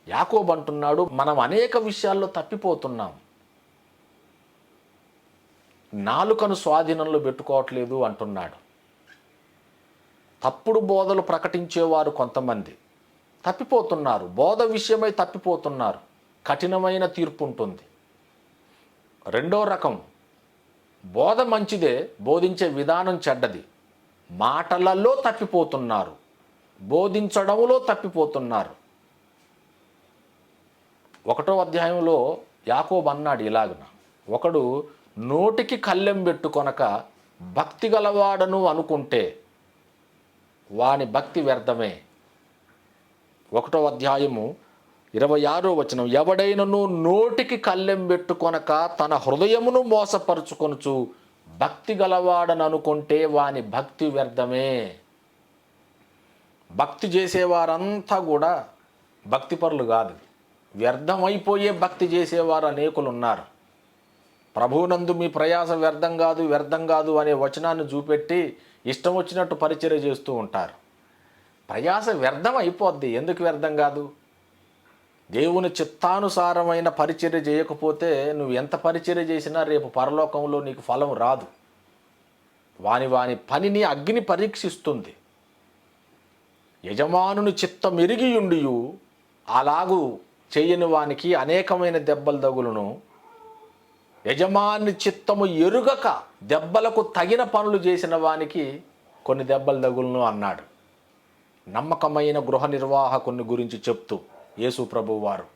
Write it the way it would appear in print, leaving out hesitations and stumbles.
యాకోబు అంటున్నాడు, మనం అనేక విషయాల్లో తప్పిపోతున్నాం, నాలుకను స్వాధీనంలో పెట్టుకోవట్లేదు అంటున్నాడు. తప్పుడు బోధలు ప్రకటించేవారు కొంతమంది తప్పిపోతున్నారు, బోధ విషయమై తప్పిపోతున్నారు, కఠినమైన తీర్పు ఉంటుంది. రెండో రకం, బోధ మంచిదే, బోధించే విధానం చెడ్డది, మాటలలో తప్పిపోతున్నారు, బోధించడంలో తప్పిపోతున్నారు. 1వ అధ్యాయంలో యాకోబు అన్నాడు ఇలాగన, ఒకడు నోటికి కళ్ళెం పెట్టుకొనక భక్తి గలవాడను అనుకుంటే వాని భక్తి వ్యర్థమే. 1వ అధ్యాయము 26వ వచనం, ఎవడైనను నోటికి కళ్ళెం పెట్టుకొనక తన హృదయమును మోసపరుచుకొనుచు భక్తి గలవాడని అనుకుంటే వాని భక్తి వ్యర్థమే. భక్తి చేసేవారంతా కూడా భక్తిపరులు కాదు, వ్యర్థమైపోయే భక్తి చేసేవారు అనేకులు ఉన్నారు. ప్రభువునందు మీ ప్రయాస వ్యర్థం కాదు అనే వచనాన్ని చూపెట్టి ఇష్టం వచ్చినట్టు పరిచర్య చేస్తూ ఉంటారు. ప్రయాస వ్యర్థం అయిపోద్ది. ఎందుకు వ్యర్థం కాదు? దేవుని చిత్తానుసారమైన పరిచర్య చేయకపోతే నువ్వు ఎంత పరిచర్య చేసినా రేపు పరలోకంలో నీకు ఫలం రాదు. వాని పనిని అగ్ని పరీక్షిస్తుంది. యజమానుని చిత్తం ఎరిగియుండియు అలాగూ చేయని వానికి అనేకమైన దెబ్బలు తగులును. యజమాని చిత్తము ఎరుగక దెబ్బలకు తగిన పనులు చేసిన వానికి కొన్ని దెబ్బలు తగులును అన్నాడు. నమ్మకమైన గృహ నిర్వాహకుని గురించి చెప్తూ యేసు ప్రభువారు